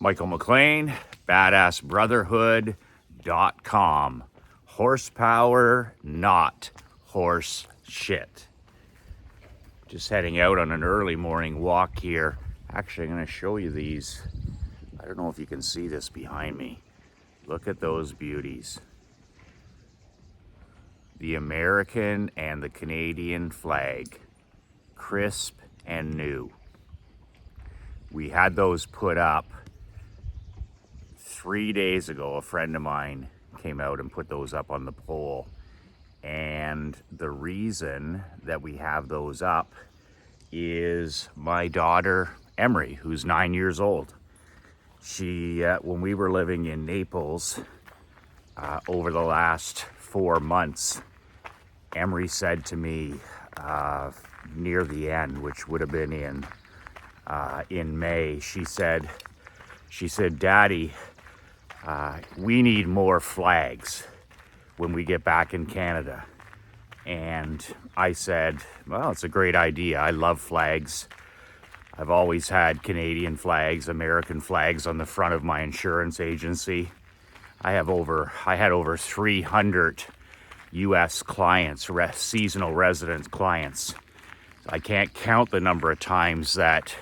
Michael McLean, badassbrotherhood.com. Horsepower, not horse shit. Just heading out on an early morning walk here. Actually, I'm going to show you these. I don't know if you can see this behind me. Look at those beauties. The American and the Canadian flag. Crisp and new. We had those put up 3 days ago. A friend of mine came out and put those up on the pole. And the reason that we have those up is my daughter, Emery, who's 9 years old. She, when we were living in Naples, over the last 4 months, Emery said to me near the end, which would have been in May, she said, "Daddy, we need more flags when we get back in Canada." And I said, well, it's a great idea. I love flags. I've always had Canadian flags, American flags on the front of my insurance agency. I had over 300 U.S. clients, seasonal resident clients. I can't count the number of times that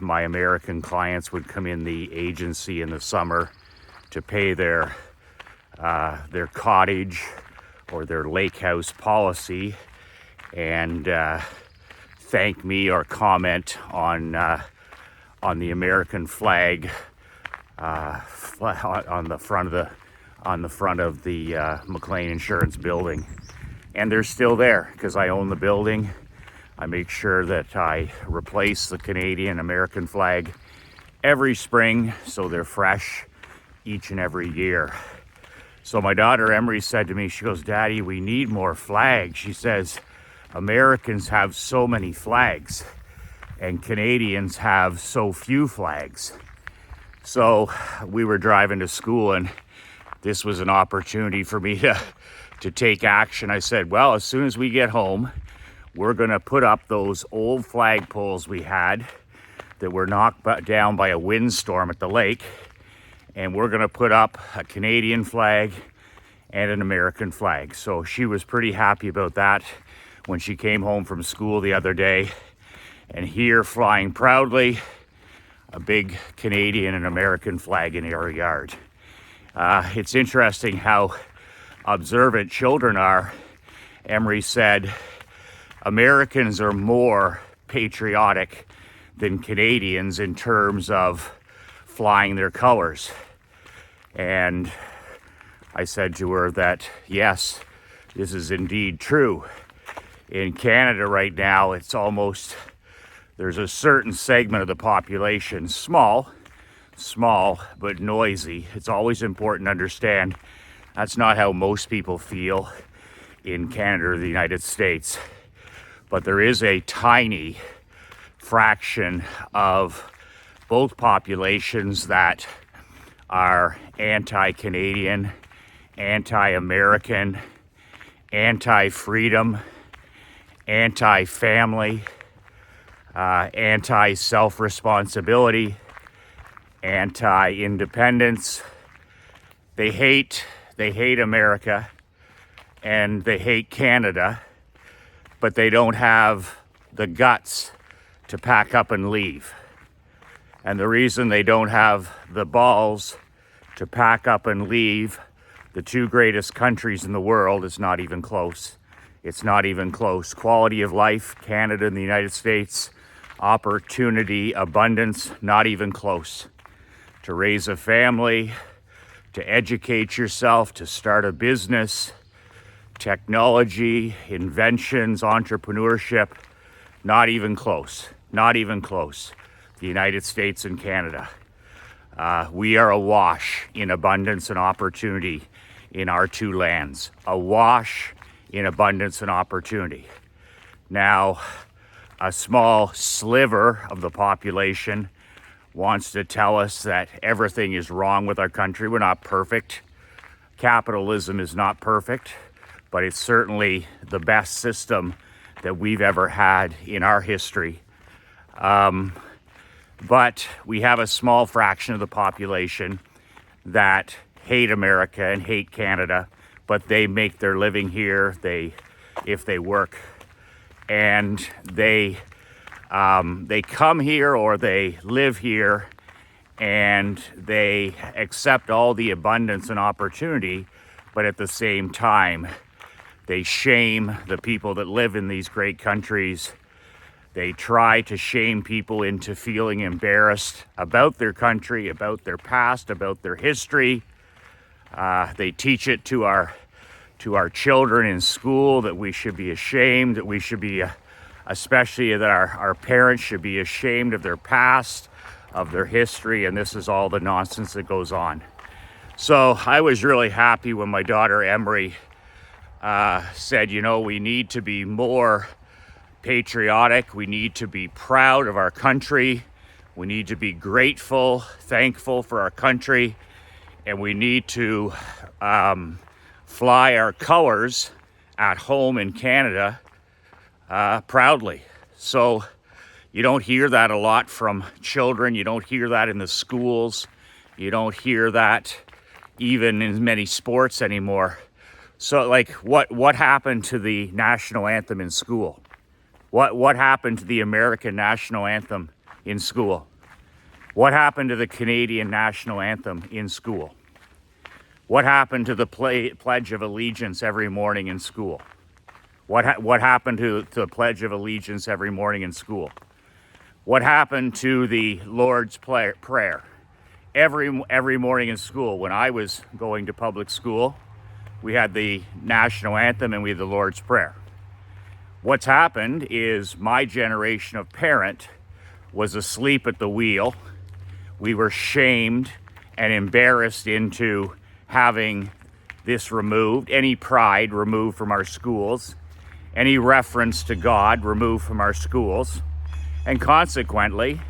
my American clients would come in the agency in the summer to pay their cottage or their lake house policy and thank me or comment on the American flag on the front of the McLean Insurance building. And they're still there because I own the building. I make sure that I replace the Canadian American flag every spring so they're fresh each and every year. So my daughter Emery said to me, she goes, "Daddy, we need more flags." She says, "Americans have so many flags and Canadians have so few flags." So we were driving to school and this was an opportunity for me to take action. I said, well, as soon as we get home, we're gonna put up those old flag poles we had that were knocked down by a windstorm at the lake. And we're gonna put up a Canadian flag and an American flag. So she was pretty happy about that when she came home from school the other day. And here, flying proudly, a big Canadian and American flag in our yard. It's interesting how observant children are. Emery said, Americans are more patriotic than Canadians in terms of flying their colors. And I said to her that, yes, this is indeed true. In Canada right now, there's a certain segment of the population, small, but noisy. It's always important to understand that's not how most people feel in Canada or the United States. But there is a tiny fraction of both populations that are anti-Canadian, anti-American, anti-freedom, anti-family, anti-self-responsibility, anti-independence. They hate America and they hate Canada, but they don't have the guts to pack up and leave. And the reason they don't have the balls to pack up and leave the two greatest countries in the world is not even close. It's not even close. Quality of life, Canada and the United States. Opportunity, abundance, not even close. To raise a family, to educate yourself, to start a business, technology, inventions, entrepreneurship, not even close. Not even close. The United States and Canada. We are awash in abundance and opportunity in our two lands. Awash in abundance and opportunity. Now, a small sliver of the population wants to tell us that everything is wrong with our country. We're not perfect. Capitalism is not perfect, but it's certainly the best system that we've ever had in our history. But we have a small fraction of the population that hate America and hate Canada, but they make their living here. If they work, and they come here or they live here, and they accept all the abundance and opportunity, but at the same time, they shame the people that live in these great countries. They try to shame people into feeling embarrassed about their country, about their past, about their history. They teach it to our children in school that we should be ashamed, that we should be, especially that our parents should be ashamed of their past, of their history, and this is all the nonsense that goes on. So I was really happy when my daughter Emery said, we need to be more patriotic. We need to be proud of our country. We need to be grateful, thankful for our country, and we need to fly our colors at home in Canada proudly. So you don't hear that a lot from children. You don't hear that in the schools. You don't hear that even in many sports anymore. So like what happened to the national anthem in school? What happened to the American national anthem in school? What happened to the Canadian national anthem in school? What happened to the Pledge of Allegiance every morning in school? What happened to the Pledge of Allegiance every morning in school? What happened to the Lord's Prayer every morning in school? When I was going to public school, we had the national anthem and we had the Lord's Prayer. What's happened is my generation of parent was asleep at the wheel. We were shamed and embarrassed into having this removed, any pride removed from our schools, any reference to God removed from our schools. And consequently,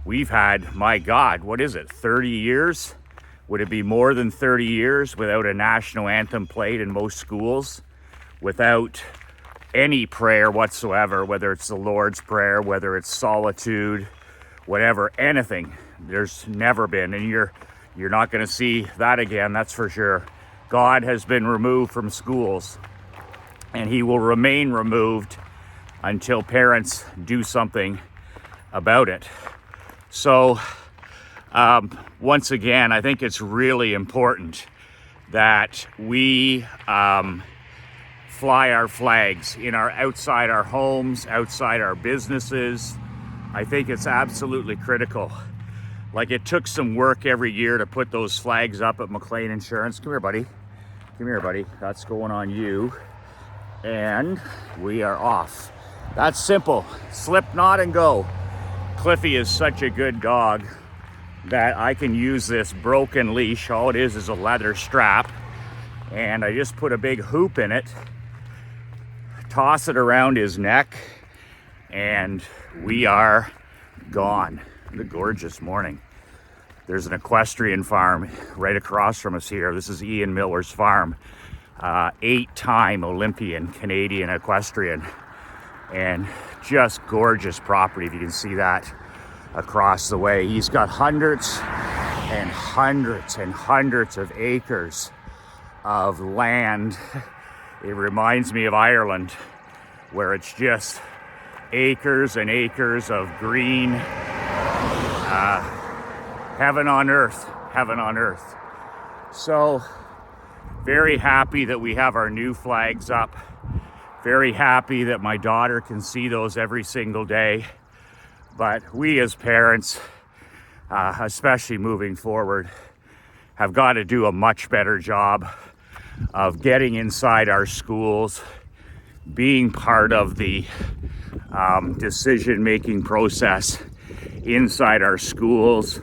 we've had, my God, 30 years? Would it be more than 30 years without a national anthem played in most schools? Without any prayer whatsoever, whether it's the Lord's Prayer, whether it's solitude, whatever, anything. There's never been, and you're not going to see that again, that's for sure. God has been removed from schools, and he will remain removed until parents do something about it. So once again, I think it's really important that we fly our flags outside our homes, outside our businesses. I think it's absolutely critical. Like, it took some work every year to put those flags up at McLean Insurance. Come here, buddy. Come here, buddy. That's going on you. And we are off. That's simple. Slip, knot, and go. Cliffy is such a good dog that I can use this broken leash. All it is a leather strap. And I just put a big hoop in it, toss it around his neck, and we are gone. What a gorgeous morning. There's an equestrian farm right across from us here. This is Ian Miller's farm. 8-time Olympian Canadian equestrian, and just gorgeous property, if you can see that across the way. He's got hundreds and hundreds and hundreds of acres of land. It reminds me of Ireland, where it's just acres and acres of green. Heaven on earth, heaven on earth. So very happy that we have our new flags up. Very happy that my daughter can see those every single day. But we as parents, especially moving forward, have got to do a much better job of getting inside our schools, being part of the decision-making process inside our schools,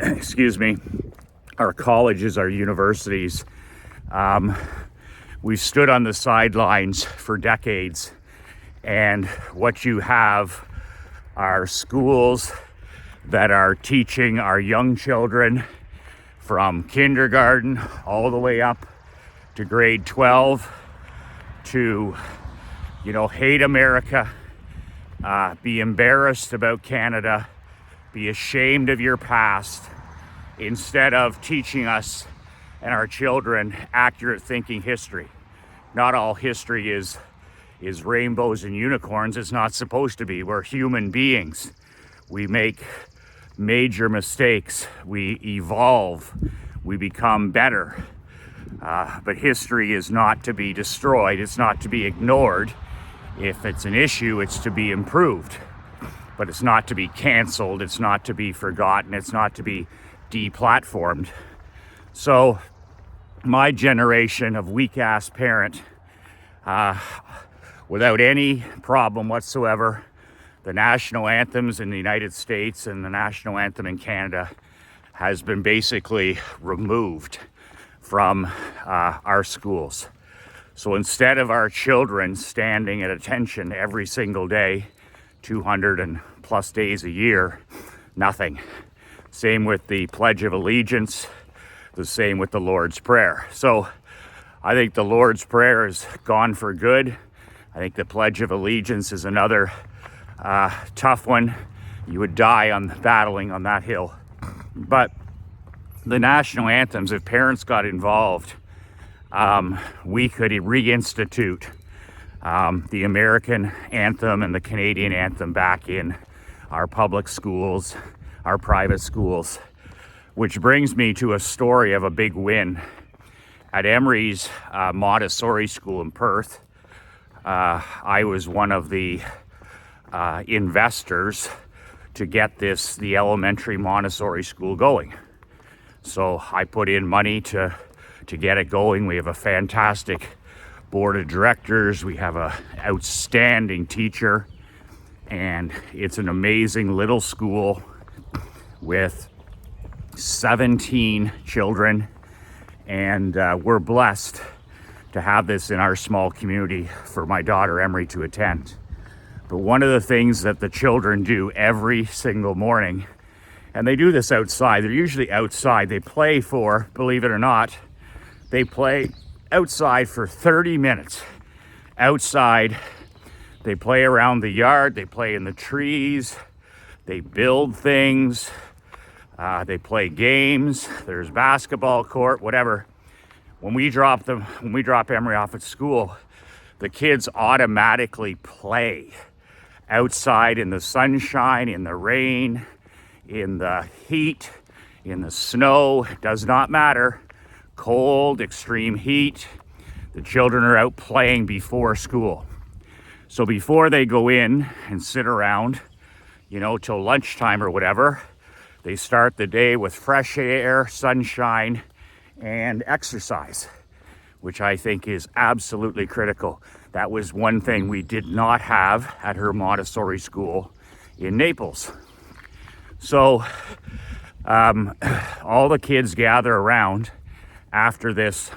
excuse me, our colleges, our universities. We've stood on the sidelines for decades, and what you have are schools that are teaching our young children from kindergarten all the way up to grade 12 to, hate America, be embarrassed about Canada, Be ashamed of your past instead of teaching us and our children accurate thinking history. Not all history is rainbows and unicorns. It's not supposed to be. We're human beings. We make major mistakes. We evolve. We become better. But history is not to be destroyed. It's not to be ignored. If it's an issue, it's to be improved. But it's not to be canceled. It's not to be forgotten. It's not to be deplatformed. So my generation of weak-ass parent, without any problem whatsoever, the national anthems in the United States and the national anthem in Canada has been basically removed from our schools. So instead of our children standing at attention every single day, 200 and plus days a year, nothing. Same with the Pledge of Allegiance, the same with the Lord's Prayer. So I think the Lord's Prayer is gone for good. I think the Pledge of Allegiance is another tough one. You would die on battling on that hill. But the national anthems, if parents got involved, we could reinstitute the American anthem and the Canadian anthem back in our public schools, our private schools, which brings me to a story of a big win. At Emery's Montessori school in Perth, I was one of the investors to get the elementary Montessori school going. So I put in money to get it going. We have a fantastic board of directors. We have an outstanding teacher, and it's an amazing little school with 17 children, and we're blessed to have this in our small community for my daughter Emery to attend. But one of the things that the children do every single morning, and they do this outside, they're usually outside, they play for, believe it or not, they play outside for 30 minutes. Outside, they play around the yard, they play in the trees, they build things, they play games, there's basketball court, whatever. When we drop Emery off at school, the kids automatically play outside in the sunshine, in the rain, in the heat, in the snow. It does not matter. Cold, extreme heat. The children are out playing before school. So before they go in and sit around, till lunchtime or whatever, they start the day with fresh air, sunshine, and exercise, which I think is absolutely critical. That was one thing we did not have at her Montessori school in Naples. So all the kids gather around after this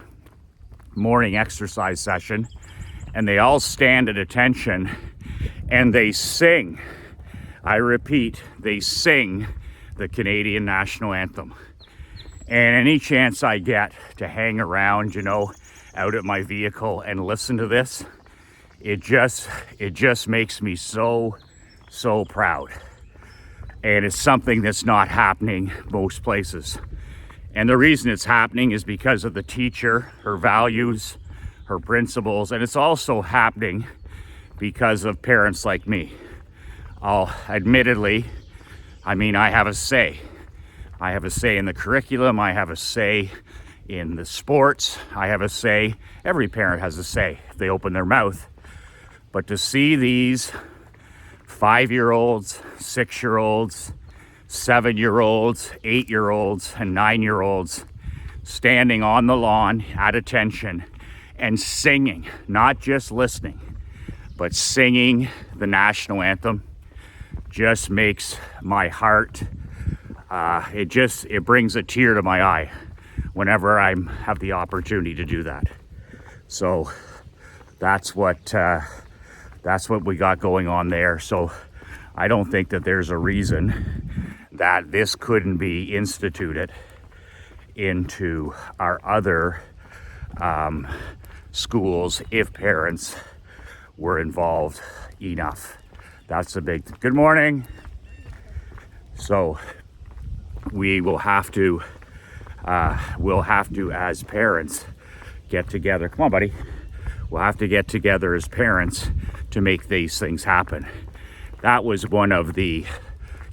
morning exercise session, and they all stand at attention and they sing. I repeat, they sing the Canadian national anthem. And any chance I get to hang around, out at my vehicle and listen to this, it just makes me so proud. And it's something that's not happening most places. And the reason it's happening is because of the teacher, her values, her principles, and it's also happening because of parents like me. I have a say. I have a say in the curriculum. I have a say in the sports. I have a say. Every parent has a say if they open their mouth. But to see these 5-year-olds, 6-year-olds, 7-year-olds, 8-year-olds, and 9-year-olds standing on the lawn at attention and singing, not just listening, but singing the national anthem, just makes my heart, it brings a tear to my eye whenever I have the opportunity to do that. So that's what we got going on there. So I don't think that there's a reason that this couldn't be instituted into our other schools if parents were involved enough. That's a big good morning. So we will have to, as parents, get together. Come on, buddy. We'll have to get together as parents to make these things happen. That was one of the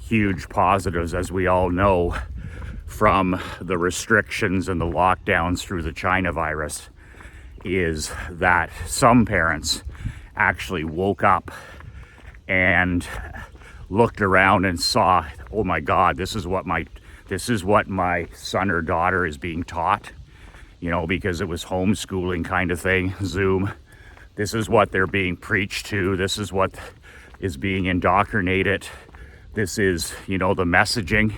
huge positives, as we all know, from the restrictions and the lockdowns through the China virus, is that some parents actually woke up and looked around and saw, oh my God, this is what my son or daughter is being taught, because it was homeschooling kind of thing, Zoom. This is what they're being preached to. This is what is being indoctrinated. This is, the messaging.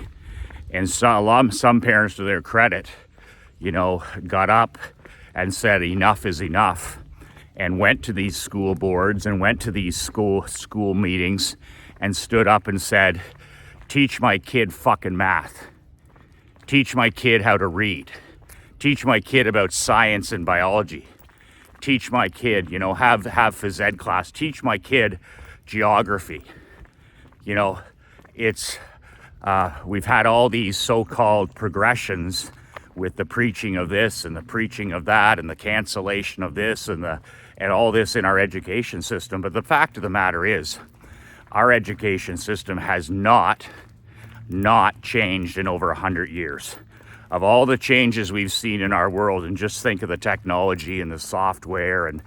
And some parents, to their credit, got up and said enough is enough, and went to these school boards and went to these school meetings and stood up and said, teach my kid fucking math. Teach my kid how to read. Teach my kid about science and biology. Teach my kid, have phys ed class. Teach my kid geography. We've had all these so-called progressions with the preaching of this and the preaching of that and the cancellation of this and all this in our education system. But the fact of the matter is, our education system has not changed in over 100 years. Of all the changes we've seen in our world, and just think of the technology and the software and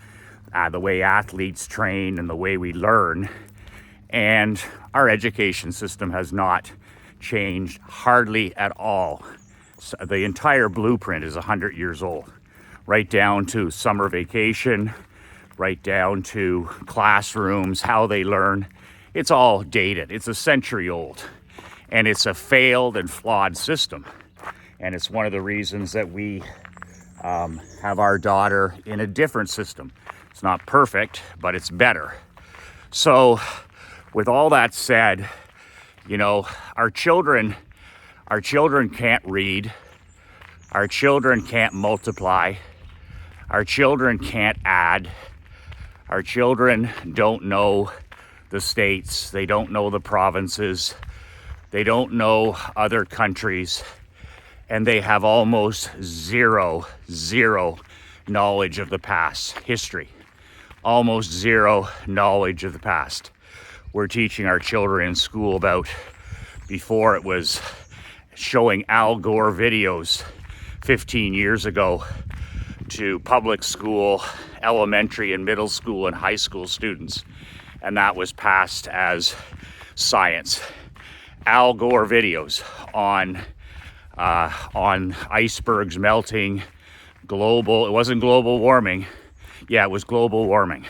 the way athletes train and the way we learn, and our education system has not changed hardly at all. So the entire blueprint is 100 years old, right down to summer vacation, right down to classrooms, how they learn. It's all dated. It's a century old, and it's a failed and flawed system. And it's one of the reasons that we have our daughter in a different system. It's not perfect, but it's better. So with all that said, our children can't read. Our children can't multiply. Our children can't add. Our children don't know the states. They don't know the provinces. They don't know other countries. And they have almost zero knowledge of the past history. Almost zero knowledge of the past. We're teaching our children in school about, before it was showing Al Gore videos 15 years ago to public school, elementary and middle school and high school students. And that was passed as science. Al Gore videos on icebergs melting, it wasn't global warming. Yeah, it was global warming.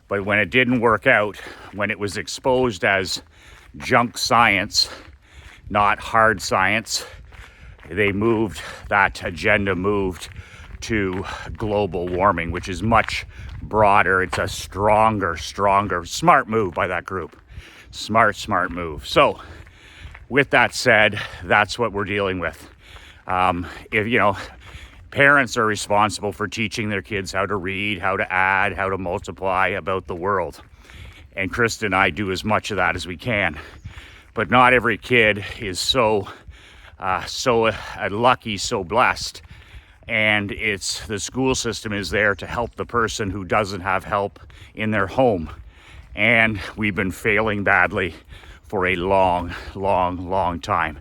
But when it didn't work out, when it was exposed as junk science, not hard science, that agenda moved to global warming, which is much broader. It's a stronger, smart move by that group. Smart move. So with that said, that's what we're dealing with. Parents are responsible for teaching their kids how to read, how to add, how to multiply, about the world. And Krista and I do as much of that as we can. But not every kid is so lucky, so blessed. And the school system is there to help the person who doesn't have help in their home. And we've been failing badly for a long time,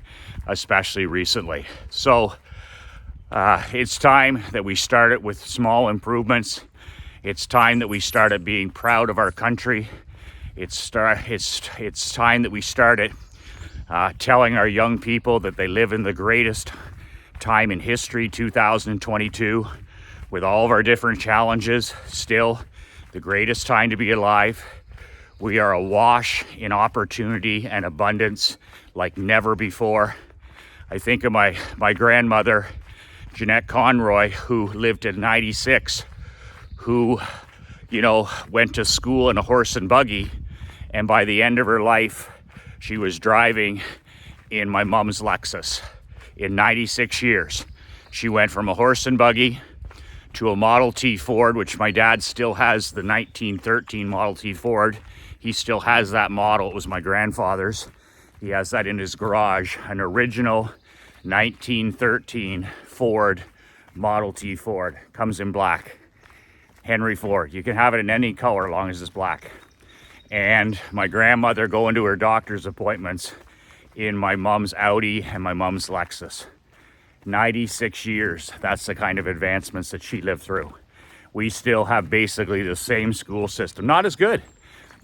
especially recently. So it's time that we started with small improvements. It's time that we started being proud of our country. It's time that we started telling our young people that they live in the greatest time in history, 2022, with all of our different challenges, still the greatest time to be alive. We are awash in opportunity and abundance like never before. I think of my grandmother, Jeanette Conroy, who lived at 96, who, went to school in a horse and buggy. And by the end of her life, she was driving in my mom's Lexus. In 96 years, she went from a horse and buggy to a Model T Ford, which my dad still has, the 1913 Model T Ford. He still has that model. It was my grandfather's. He has that in his garage, an original 1913 Ford Model T Ford. Comes in black. Henry Ford. You can have it in any color as long as it's black. And my grandmother going to her doctor's appointments in my mom's Audi and my mom's Lexus. 96 years. That's the kind of advancements that she lived through. We still have basically the same school system. Not as good.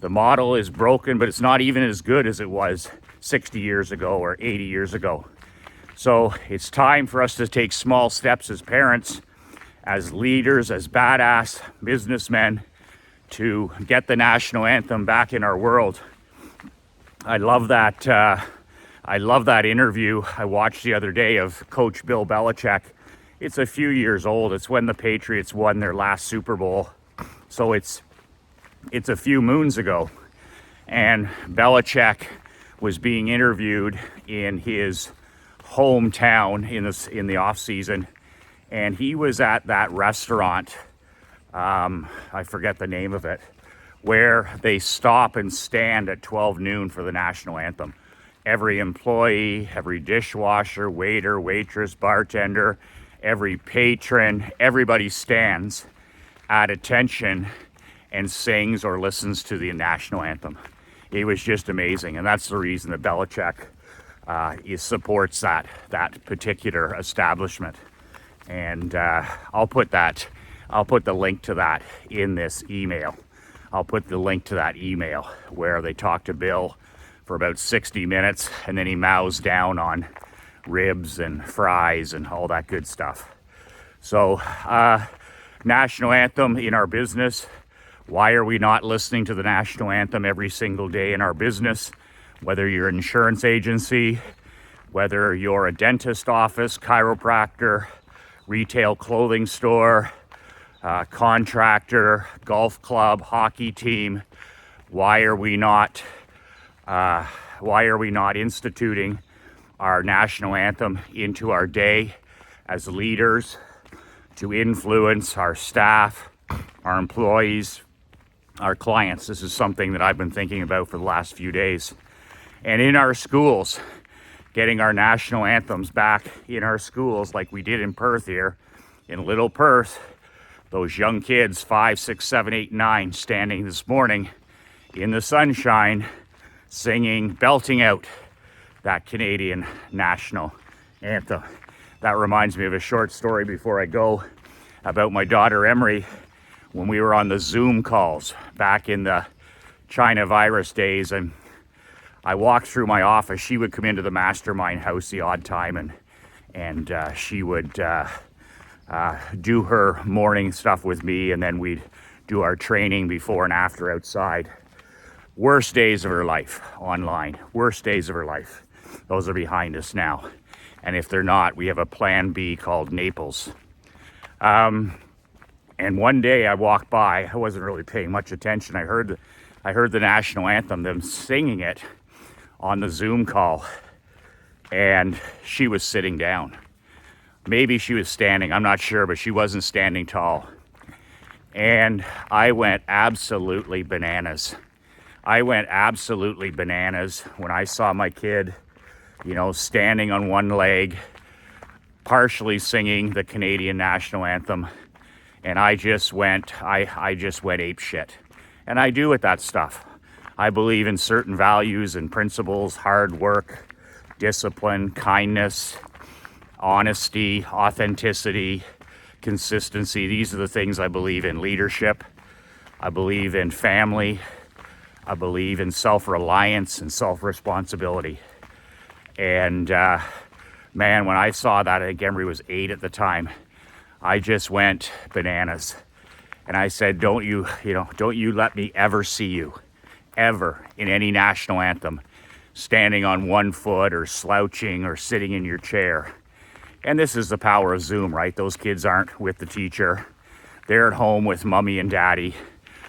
The model is broken, but it's not even as good as it was 60 years ago or 80 years ago. So it's time for us to take small steps as parents, as leaders, as badass businessmen, to get the national anthem back in our world. I love that interview I watched the other day of Coach Bill Belichick. It's a few years old. It's when the Patriots won their last Super Bowl. So it's a few moons ago. And Belichick was being interviewed in his hometown in the off season. And he was at that restaurant, I forget the name of it, where they stop and stand at 12 noon for the national anthem. Every employee, every dishwasher, waiter, waitress, bartender, every patron, everybody stands at attention and sings or listens to the national anthem. It was just amazing, and that's the reason that Belichick supports that particular establishment. And I'll put the link to that in this email. I'll put the link to that email where they talk to Bill for about 60 minutes, and then he mows down on ribs and fries and all that good stuff. So, national anthem in our business. Why are we not listening to the national anthem every single day in our business? Whether you're an insurance agency, whether you're a dentist office, chiropractor, retail clothing store, contractor, golf club, hockey team, why are we not instituting our national anthem into our day as leaders to influence our staff, our employees, our clients? This is something that I've been thinking about for the last few days. And in our schools, getting our national anthems back in our schools like we did in Perth here. In Little Perth, those young kids, 5, 6, 7, 8, 9, standing this morning in the sunshine, singing, belting out that Canadian national anthem. That reminds me of a short story before I go about my daughter Emery when we were on the Zoom calls back in the China virus days, and I walked through my office. She would come into the mastermind house the odd time, and she would do her morning stuff with me, and then we'd do our training before and after outside. Worst days of her life online. Worst days of her life. Those are behind us now. And if they're not, we have a plan B called Naples. And one day I walked by. I wasn't really paying much attention. I heard the national anthem, them singing it on the Zoom call, and she was sitting down. Maybe she was standing, I'm not sure, but she wasn't standing tall. And I went absolutely bananas. When I saw my kid, standing on one leg, partially singing the Canadian national anthem. And I just went ape shit. And I do with that stuff. I believe in certain values and principles: hard work, discipline, kindness, honesty, authenticity, consistency. These are the things I believe in. Leadership. I believe in family. I believe in self-reliance and self-responsibility. And man, when I saw that, I think Emery was 8 at the time, I just went bananas. And I said, don't you let me ever see you, ever, in any national anthem, standing on one foot or slouching or sitting in your chair. And this is the power of Zoom, right? Those kids aren't with the teacher. They're at home with mommy and daddy.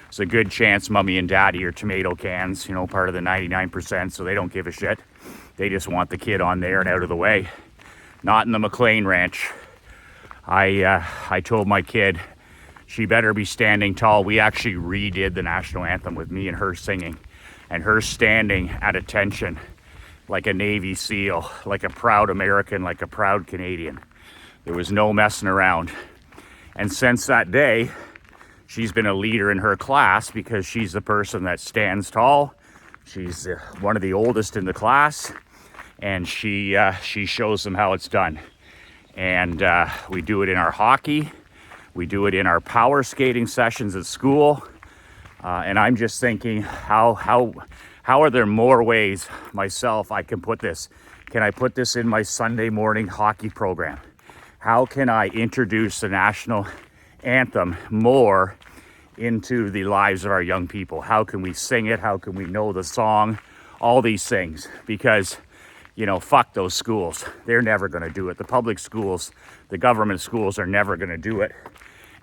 It's a good chance mommy and daddy are tomato cans, part of the 99%, so they don't give a shit. They just want the kid on there and out of the way. Not in the McLean Ranch. I told my kid, she better be standing tall. We actually redid the national anthem with me and her singing, and her standing at attention like a Navy SEAL, like a proud American, like a proud Canadian. There was no messing around. And since that day, she's been a leader in her class because she's the person that stands tall. She's one of the oldest in the class, and she shows them how it's done. And we do it in our hockey. We do it in our power skating sessions at school. And I'm just thinking, how are there more ways myself I can put this? Can I put this in my Sunday morning hockey program? How can I introduce the national anthem more into the lives of our young people? How can we sing it? How can we know the song? All these things, because fuck those schools. They're never going to do it. The public schools, the government schools are never going to do it.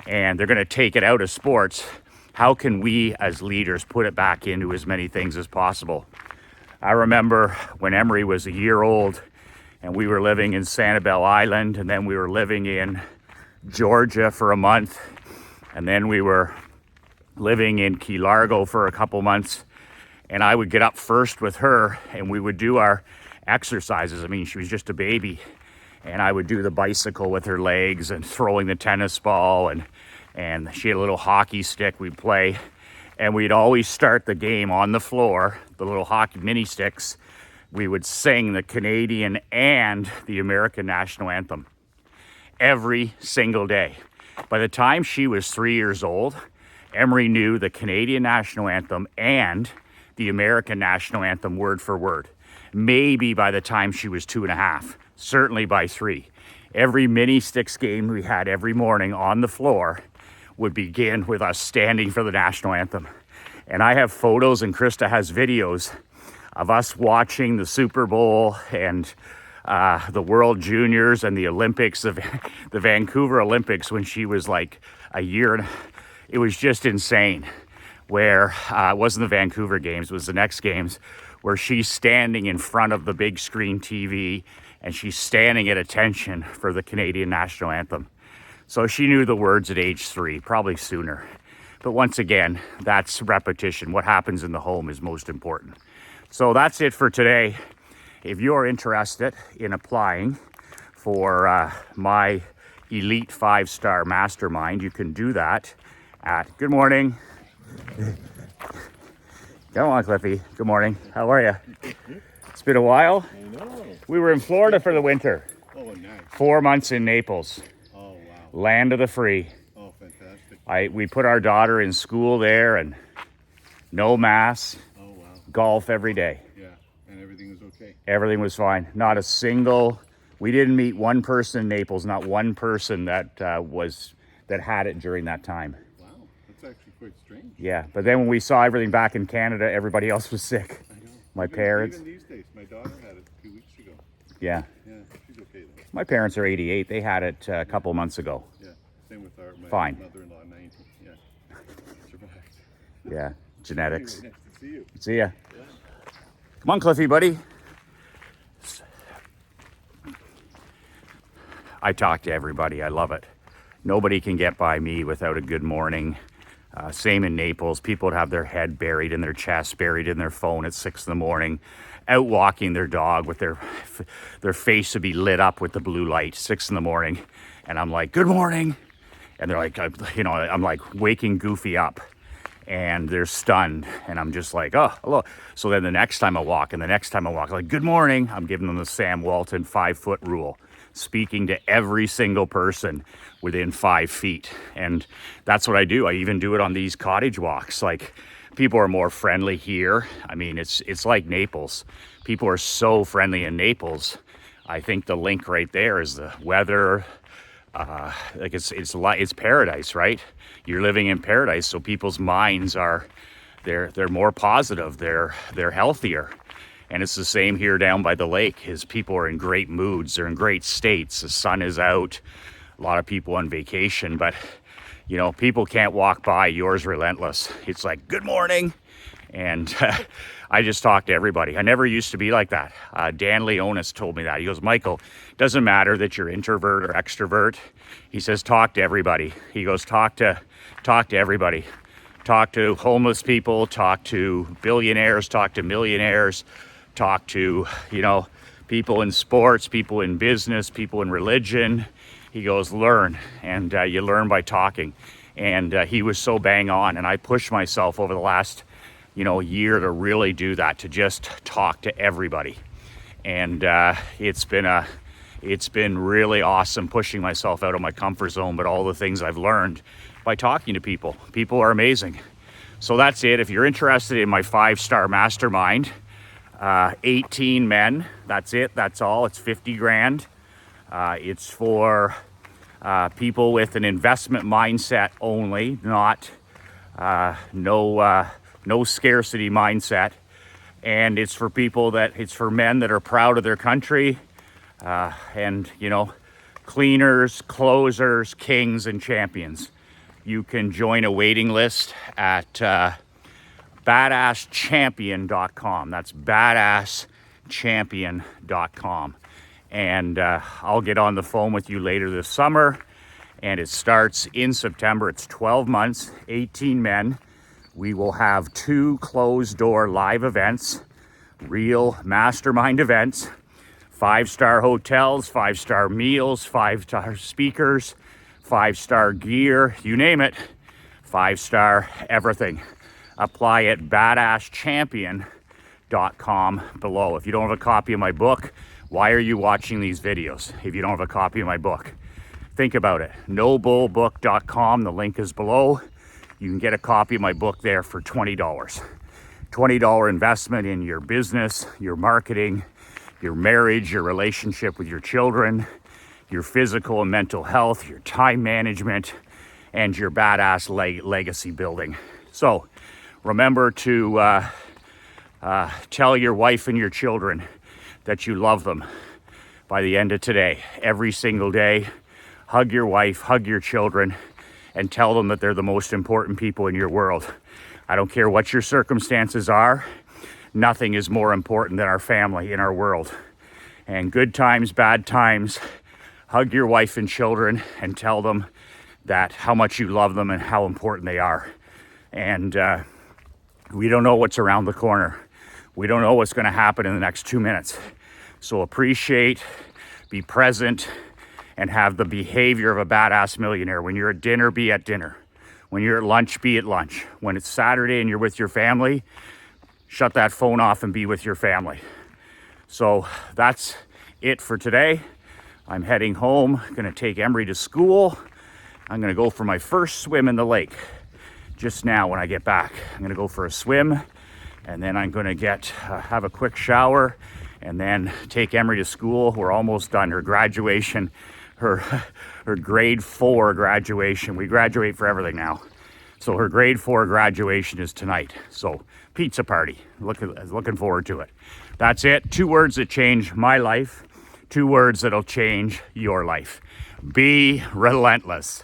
And they're going to take it out of sports. How can we as leaders put it back into as many things as possible? I remember when Emery was a year old and we were living in Sanibel Island, and then we were living in Georgia for a month, and then we were living in Key Largo for a couple months, and I would get up first with her and we would do our exercises. I mean, she was just a baby, and I would do the bicycle with her legs and throwing the tennis ball, and she had a little hockey stick we'd play, and we'd always start the game on the floor, the little hockey mini sticks. We would sing the Canadian and the American national anthem every single day. By the time she was 3 years old, Emery knew the Canadian national anthem and the American national anthem word for word. Maybe by the time she was 2.5, certainly by 3. Every mini sticks game we had every morning on the floor would begin with us standing for the national anthem. And I have photos, and Krista has videos of us watching the Super Bowl and the World Juniors and the Olympics, the Vancouver Olympics, when she was like a year. It was just insane. Where it wasn't the Vancouver games, it was the next games, where she's standing in front of the big screen TV and she's standing at attention for the Canadian national anthem. So she knew the words at age 3, probably sooner. But once again, that's repetition. What happens in the home is most important. So that's it for today. If you're interested in applying for my Elite 5-Star Mastermind, you can do that at, good morning. Come on, Cliffy. Good morning. How are you? It's been a while. I know. We were in Florida for the winter. Oh, nice. 4 months in Naples. Oh, wow. Land of the free. Oh, fantastic. We put our daughter in school there, and no mass. Oh, wow. Golf every day. Yeah, and everything was okay. Everything was fine. Not a single. We didn't meet one person in Naples. Not one person that had it during that time. Wow, that's actually quite strange. Yeah, but then when we saw everything back in Canada, everybody else was sick. I know. My parents. Even these days, my daughter had it 2 weeks ago. Yeah. Yeah, she's okay though. My parents are 88. They had it a couple months ago. Yeah, same with my Fine. mother-in-law, 90. Yeah, survived. Yeah, genetics. Anyway, nice to see you. See ya. Yeah. Come on, Cliffy, buddy. I talk to everybody. I love it. Nobody can get by me without a good morning. Same in Naples. People would have their head buried in their chest, buried in their phone at 6 in the morning, out walking their dog with their face would be lit up with the blue light, 6 in the morning. And I'm like, good morning. And they're like, I'm like waking Goofy up. And they're stunned. And I'm just like, oh, hello. So then the next time I walk, like, good morning. I'm giving them the Sam Walton 5-foot rule, speaking to every single person within 5 feet. And that's what I do. I even do it on these cottage walks. Like, people are more friendly here. I mean, it's like Naples. People are so friendly in Naples. I think the link right there is the weather. Like it's paradise, right? You're living in paradise, so people's minds they're more positive. They're healthier. And it's the same here down by the lake. His people are in great moods. They're in great states. The sun is out. A lot of people on vacation, but people can't walk by. Yours relentless. It's like, good morning. And I just talk to everybody. I never used to be like that. Dan Leonis told me that. He goes, Michael, doesn't matter that you're introvert or extrovert. He says, talk to everybody. He goes, talk to everybody. Talk to homeless people, talk to billionaires, talk to millionaires, talk to, people in sports, people in business, people in religion. He goes, learn, and you learn by talking. And he was so bang on, and I pushed myself over the last, year to really do that, to just talk to everybody. And it's been really awesome pushing myself out of my comfort zone, but all the things I've learned by talking to people. People are amazing. So that's it. If you're interested in my 5-star mastermind, 18 men, that's it, that's all. It's 50 grand. It's for people with an investment mindset only, not no scarcity mindset. And it's for men that are proud of their country, and cleaners, closers, kings, and champions. You can join a waiting list at badasschampion.com. That's badasschampion.com. And I'll get on the phone with you later this summer. And it starts in September. It's 12 months, 18 men. We will have 2 closed-door live events, real mastermind events, 5-star hotels, 5-star meals, 5-star speakers, 5-star gear, you name it, 5-star everything. Apply at badasschampion.com below. If you don't have a copy of my book, why are you watching these videos if you don't have a copy of my book? Think about it. nobullbook.com, the link is below. You can get a copy of my book there for $20. $20 investment in your business, your marketing, your marriage, your relationship with your children, your physical and mental health, your time management, and your badass legacy building. So remember to tell your wife and your children that you love them by the end of today. Every single day, hug your wife, hug your children, and tell them that they're the most important people in your world. I don't care what your circumstances are. Nothing is more important than our family in our world. And good times, bad times, hug your wife and children and tell them that how much you love them and how important they are. And we don't know what's around the corner. We don't know what's going to happen in the next 2 minutes. So appreciate, be present, and have the behavior of a badass millionaire. When you're at dinner, be at dinner. When you're at lunch, be at lunch. When it's Saturday and you're with your family, shut that phone off and be with your family. So that's it for today. I'm heading home, gonna take Emery to school. I'm gonna go for my first swim in the lake just now when I get back. I'm gonna go for a swim, and then I'm gonna have a quick shower, and then take Emery to school. We're almost done. Her graduation, her grade 4 graduation. We graduate for everything now. So her grade 4 graduation is tonight. So pizza party. Looking forward to it. That's it. 2 words that change my life. 2 words that'll change your life. Be relentless.